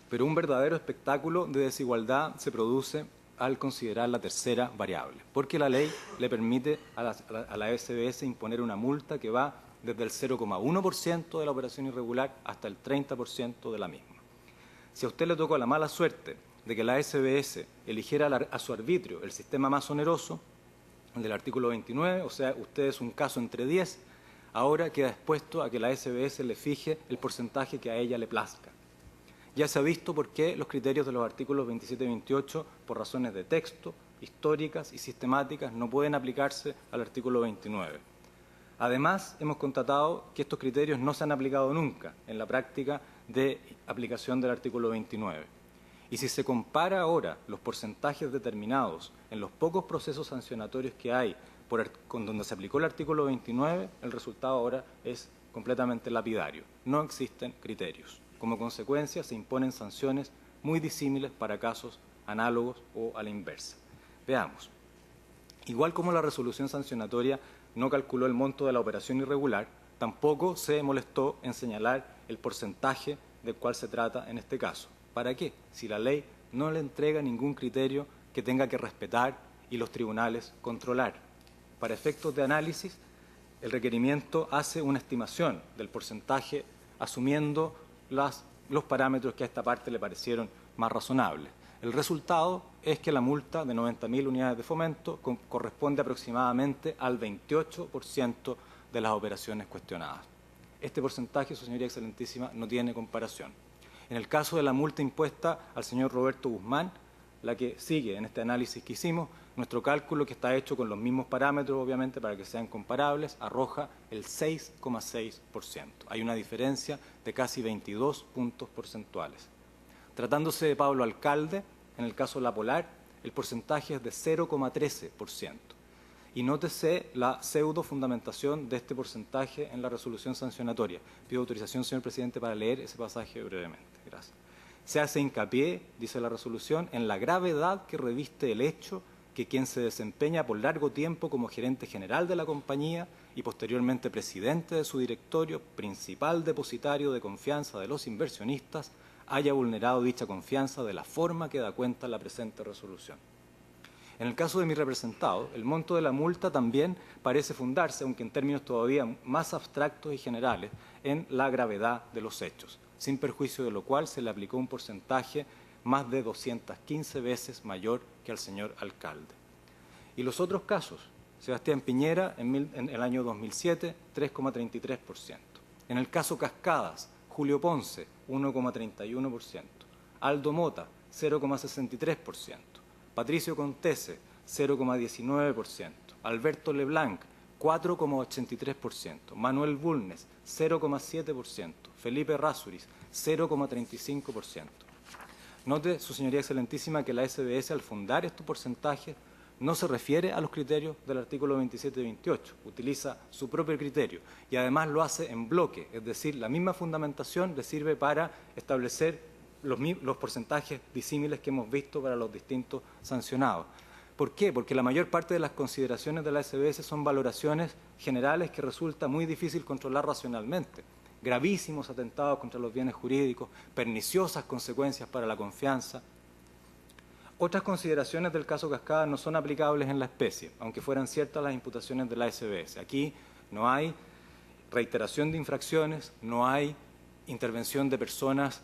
Pero un verdadero espectáculo de desigualdad se produce al considerar la tercera variable, porque la ley le permite a la SBS imponer una multa que va desde el 0,1% de la operación irregular hasta el 30% de la misma. Si a usted le tocó la mala suerte de que la SBS eligiera a su arbitrio el sistema más oneroso, el del artículo 29, o sea, usted es un caso entre 10, ahora queda expuesto a que la SBS le fije el porcentaje que a ella le plazca. Ya se ha visto por qué los criterios de los artículos 27 y 28, por razones de texto, históricas y sistemáticas, no pueden aplicarse al artículo 29. Además, hemos constatado que estos criterios no se han aplicado nunca en la práctica de aplicación del artículo 29. Y si se compara ahora los porcentajes determinados en los pocos procesos sancionatorios que hay con donde se aplicó el artículo 29, el resultado ahora es completamente lapidario. No existen criterios. Como consecuencia, se imponen sanciones muy disímiles para casos análogos o a la inversa. Veamos. Igual como la resolución sancionatoria no calculó el monto de la operación irregular, tampoco se molestó en señalar el porcentaje del cual se trata en este caso. ¿Para qué? Si la ley no le entrega ningún criterio que tenga que respetar y los tribunales controlar. Para efectos de análisis, el requerimiento hace una estimación del porcentaje asumiendo los parámetros que a esta parte le parecieron más razonables. El resultado es que la multa de 90.000 unidades de fomento corresponde aproximadamente al 28% de las operaciones cuestionadas. Este porcentaje, Su Señoría Excelentísima, no tiene comparación. En el caso de la multa impuesta al señor Roberto Guzmán, la que sigue en este análisis que hicimos, nuestro cálculo, que está hecho con los mismos parámetros, obviamente, para que sean comparables, arroja el 6,6%. Hay una diferencia de casi 22 puntos porcentuales. Tratándose de Pablo Alcalde, en el caso de la Polar, el porcentaje es de 0,13%. Y nótese la pseudo fundamentación de este porcentaje en la resolución sancionatoria. Pido autorización, señor presidente, para leer ese pasaje brevemente. Gracias. Se hace hincapié, dice la resolución, en la gravedad que reviste el hecho que quien se desempeña por largo tiempo como gerente general de la compañía y posteriormente presidente de su directorio, principal depositario de confianza de los inversionistas, haya vulnerado dicha confianza de la forma que da cuenta la presente resolución. En el caso de mi representado, el monto de la multa también parece fundarse, aunque en términos todavía más abstractos y generales, en la gravedad de los hechos, sin perjuicio de lo cual se le aplicó un porcentaje más de 215 veces mayor que al señor alcalde. Y los otros casos, Sebastián Piñera en el año 2007, 3,33%. En el caso Cascadas, Julio Ponce, 1,31%. Aldo Mota, 0,63%. Patricio Contese, 0,19%. Alberto Leblanc, 4,83%. Manuel Bulnes, 0,7%. Felipe Rasuris, 0,35%. Note, Su Señoría Excelentísima, que la SBS, al fundar estos porcentajes, no se refiere a los criterios del artículo 27 y 28, utiliza su propio criterio y además lo hace en bloque, es decir, la misma fundamentación le sirve para establecer los porcentajes disímiles que hemos visto para los distintos sancionados. ¿Por qué? Porque la mayor parte de las consideraciones de la SBS son valoraciones generales que resulta muy difícil controlar racionalmente. Gravísimos atentados contra los bienes jurídicos, perniciosas consecuencias para la confianza. Otras consideraciones del caso Cascada no son aplicables en la especie, aunque fueran ciertas las imputaciones de la SBS. Aquí no hay reiteración de infracciones, no hay intervención de personas,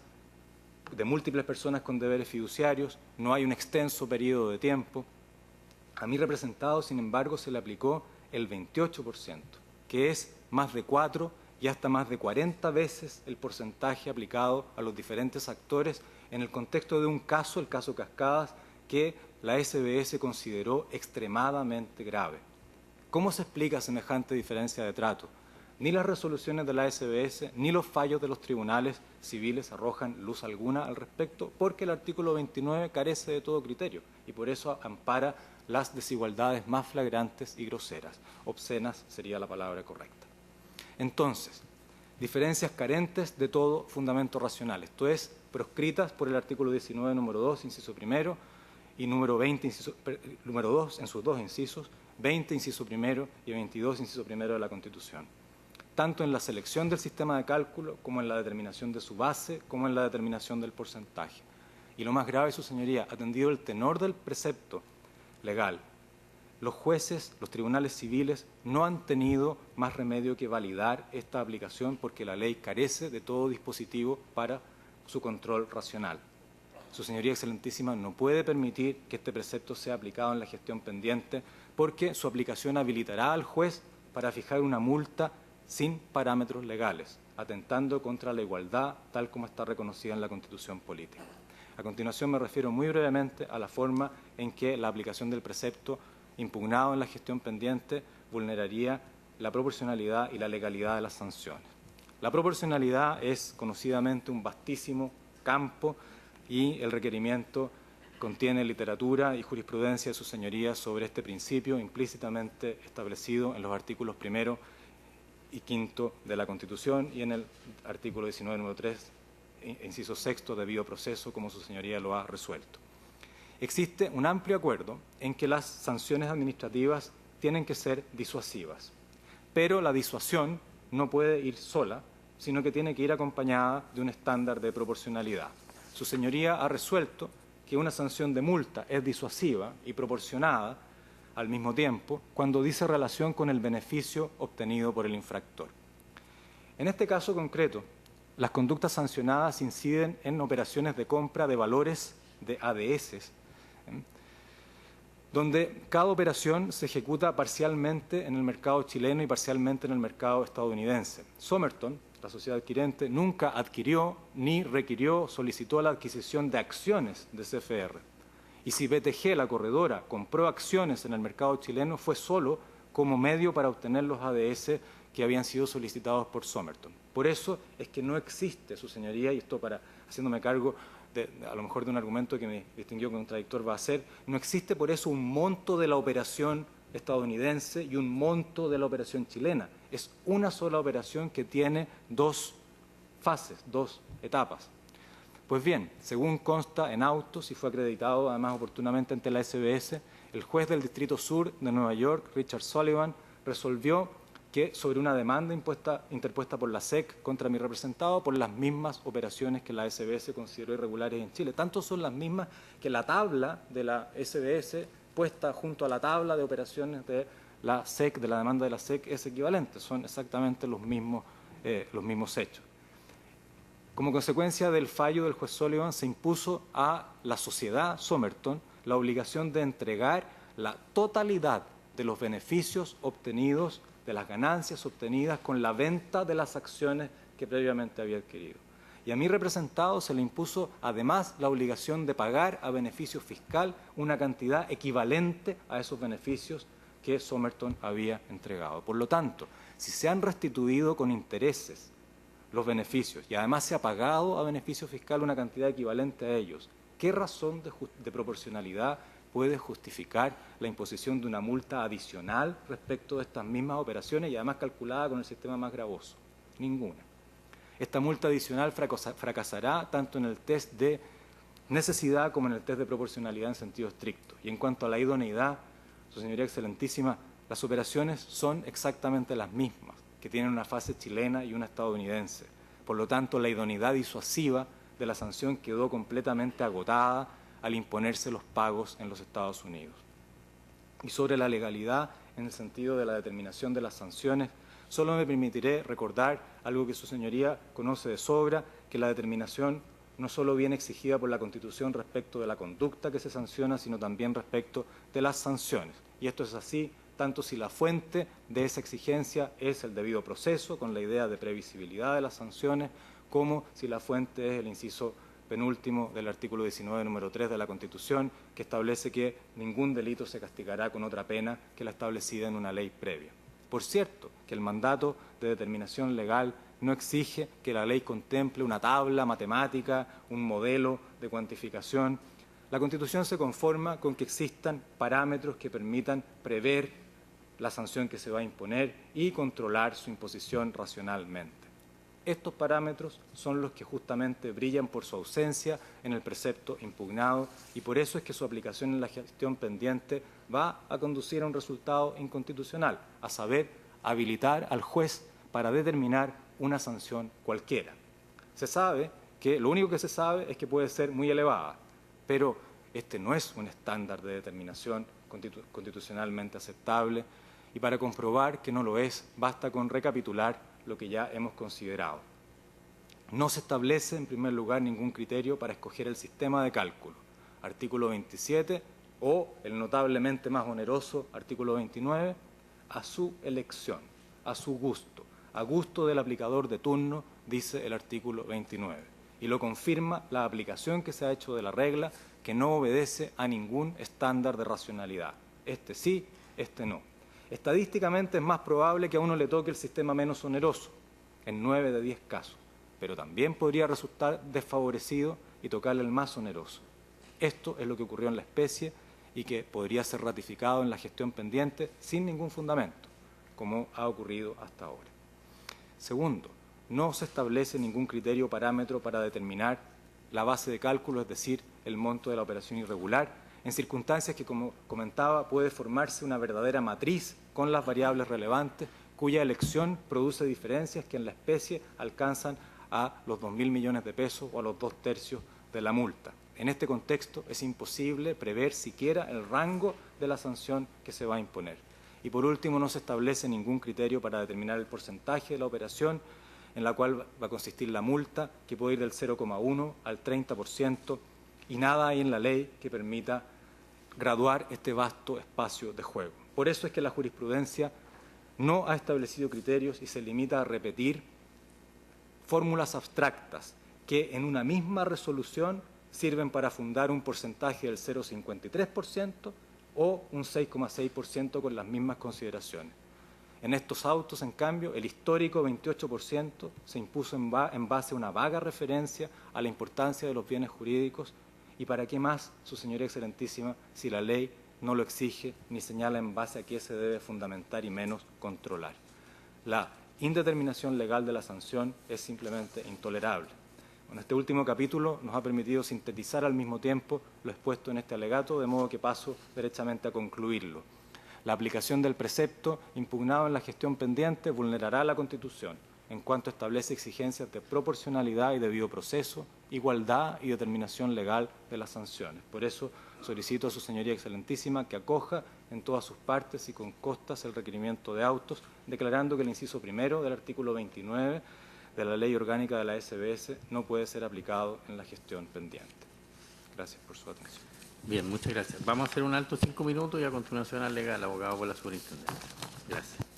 de múltiples personas con deberes fiduciarios, no hay un extenso periodo de tiempo. A mi representado, sin embargo, se le aplicó el 28%, que es más de 4 y hasta más de 40 veces el porcentaje aplicado a los diferentes actores en el contexto de un caso, el caso Cascadas, que la SBS consideró extremadamente grave. ¿Cómo se explica semejante diferencia de trato? Ni las resoluciones de la SBS ni los fallos de los tribunales civiles arrojan luz alguna al respecto, porque el artículo 29 carece de todo criterio y por eso ampara las desigualdades más flagrantes y groseras. Obscenas sería la palabra correcta. Entonces, diferencias carentes de todo fundamento racional, esto es, proscritas por el artículo 19, número 2, inciso primero, y número 20, número 2, en sus dos incisos, 20, inciso primero, y 22, inciso primero de la Constitución, tanto en la selección del sistema de cálculo, como en la determinación de su base, como en la determinación del porcentaje. Y lo más grave, su señoría, atendido el tenor del precepto legal, los jueces, los tribunales civiles no han tenido más remedio que validar esta aplicación porque la ley carece de todo dispositivo para su control racional. Su señoría excelentísima no puede permitir que este precepto sea aplicado en la gestión pendiente porque su aplicación habilitará al juez para fijar una multa sin parámetros legales, atentando contra la igualdad tal como está reconocida en la Constitución política. A continuación me refiero muy brevemente a la forma en que la aplicación del precepto impugnado en la gestión pendiente vulneraría la proporcionalidad y la legalidad de las sanciones. La proporcionalidad es conocidamente un vastísimo campo y el requerimiento contiene literatura y jurisprudencia de sus señorías sobre este principio implícitamente establecido en los artículos 1 y 5 de la Constitución y en el artículo 19, número 3, inciso 6, debido proceso, como su señoría lo ha resuelto. Existe un amplio acuerdo en que las sanciones administrativas tienen que ser disuasivas, pero la disuasión no puede ir sola, sino que tiene que ir acompañada de un estándar de proporcionalidad. Su señoría ha resuelto que una sanción de multa es disuasiva y proporcionada al mismo tiempo cuando dice relación con el beneficio obtenido por el infractor. En este caso concreto, las conductas sancionadas inciden en operaciones de compra de valores de ADS, donde cada operación se ejecuta parcialmente en el mercado chileno y parcialmente en el mercado estadounidense. Somerton, la sociedad adquirente, nunca adquirió ni requirió, solicitó la adquisición de acciones de CFR. Y si BTG, la corredora, compró acciones en el mercado chileno, fue solo como medio para obtener los ADS que habían sido solicitados por Somerton. Por eso es que no existe, su señoría, y esto para haciéndome cargo a lo mejor de un argumento que mi distinguido contradictor va a hacer, no existe por eso un monto de la operación estadounidense y un monto de la operación chilena. Es una sola operación que tiene dos fases, dos etapas. Pues bien, según consta en autos y fue acreditado además oportunamente ante la SBS, el juez del Distrito Sur de Nueva York, Richard Sullivan, resolvió que sobre una demanda interpuesta por la SEC contra mi representado por las mismas operaciones que la SBS consideró irregulares en Chile. Tanto son las mismas que la tabla de la SBS puesta junto a la tabla de operaciones de la SEC, de la demanda de la SEC, es equivalente. Son exactamente los mismos hechos. Como consecuencia del fallo del juez Sullivan, se impuso a la sociedad Somerton la obligación de entregar la totalidad de los beneficios obtenidos, de las ganancias obtenidas con la venta de las acciones que previamente había adquirido. Y a mi representado se le impuso además la obligación de pagar a beneficio fiscal una cantidad equivalente a esos beneficios que Somerton había entregado. Por lo tanto, si se han restituido con intereses los beneficios y además se ha pagado a beneficio fiscal una cantidad equivalente a ellos, ¿qué razón de proporcionalidad puede justificar la imposición de una multa adicional respecto de estas mismas operaciones y además calculada con el sistema más gravoso? Ninguna. Esta multa adicional fracasará tanto en el test de necesidad como en el test de proporcionalidad en sentido estricto. Y en cuanto a la idoneidad, su señoría excelentísima, las operaciones son exactamente las mismas, que tienen una fase chilena y una estadounidense. Por lo tanto, la idoneidad disuasiva de la sanción quedó completamente agotada al imponerse los pagos en los Estados Unidos. Y sobre la legalidad, en el sentido de la determinación de las sanciones, solo me permitiré recordar algo que su señoría conoce de sobra, que la determinación no solo viene exigida por la Constitución respecto de la conducta que se sanciona, sino también respecto de las sanciones. Y esto es así tanto si la fuente de esa exigencia es el debido proceso, con la idea de previsibilidad de las sanciones, como si la fuente es el inciso penúltimo del artículo 19, número 3 de la Constitución, que establece que ningún delito se castigará con otra pena que la establecida en una ley previa. Por cierto, que el mandato de determinación legal no exige que la ley contemple una tabla matemática, un modelo de cuantificación. La Constitución se conforma con que existan parámetros que permitan prever la sanción que se va a imponer y controlar su imposición racionalmente. Estos parámetros son los que justamente brillan por su ausencia en el precepto impugnado y por eso es que su aplicación en la gestión pendiente va a conducir a un resultado inconstitucional, a saber, habilitar al juez para determinar una sanción cualquiera. Se sabe que, lo único que se sabe es que puede ser muy elevada, pero este no es un estándar de determinación constitucionalmente aceptable y para comprobar que no lo es, basta con recapitular lo que ya hemos considerado. No se establece, en primer lugar, ningún criterio para escoger el sistema de cálculo, artículo 27, o el notablemente más oneroso, artículo 29, a su elección, a su gusto, a gusto del aplicador de turno, dice el artículo 29. Y lo confirma la aplicación que se ha hecho de la regla, que no obedece a ningún estándar de racionalidad. Este sí, este no. Estadísticamente es más probable que a uno le toque el sistema menos oneroso, en 9 de 10 casos, pero también podría resultar desfavorecido y tocarle el más oneroso. Esto es lo que ocurrió en la especie y que podría ser ratificado en la gestión pendiente sin ningún fundamento, como ha ocurrido hasta ahora. Segundo, no se establece ningún criterio o parámetro para determinar la base de cálculo, es decir, el monto de la operación irregular, en circunstancias que, como comentaba, puede formarse una verdadera matriz con las variables relevantes, cuya elección produce diferencias que en la especie alcanzan a los 2.000 millones de pesos o a los 2/3 de la multa. En este contexto es imposible prever siquiera el rango de la sanción que se va a imponer. Y por último, no se establece ningún criterio para determinar el porcentaje de la operación en la cual va a consistir la multa, que puede ir del 0,1 al 30%, y nada hay en la ley que permita graduar este vasto espacio de juego. Por eso es que la jurisprudencia no ha establecido criterios y se limita a repetir fórmulas abstractas que en una misma resolución sirven para fundar un porcentaje del 0,53% o un 6,6% con las mismas consideraciones. En estos autos, en cambio, el histórico 28% se impuso en base a una vaga referencia a la importancia de los bienes jurídicos. ¿Y para qué más, su señoría excelentísima, si la ley no lo exige ni señala en base a qué se debe fundamentar y menos controlar? La indeterminación legal de la sanción es simplemente intolerable. Bueno, este último capítulo nos ha permitido sintetizar al mismo tiempo lo expuesto en este alegato, de modo que paso derechamente a concluirlo. La aplicación del precepto impugnado en la gestión pendiente vulnerará la Constitución en cuanto establece exigencias de proporcionalidad y debido proceso, igualdad y determinación legal de las sanciones. Por eso solicito a su señoría excelentísima que acoja en todas sus partes y con costas el requerimiento de autos, declarando que el inciso primero del artículo 29 de la Ley Orgánica de la SBS no puede ser aplicado en la gestión pendiente. Gracias por su atención. Bien, muchas gracias. Vamos a hacer un alto 5 minutos y a continuación alega el abogado por la superintendencia. Gracias.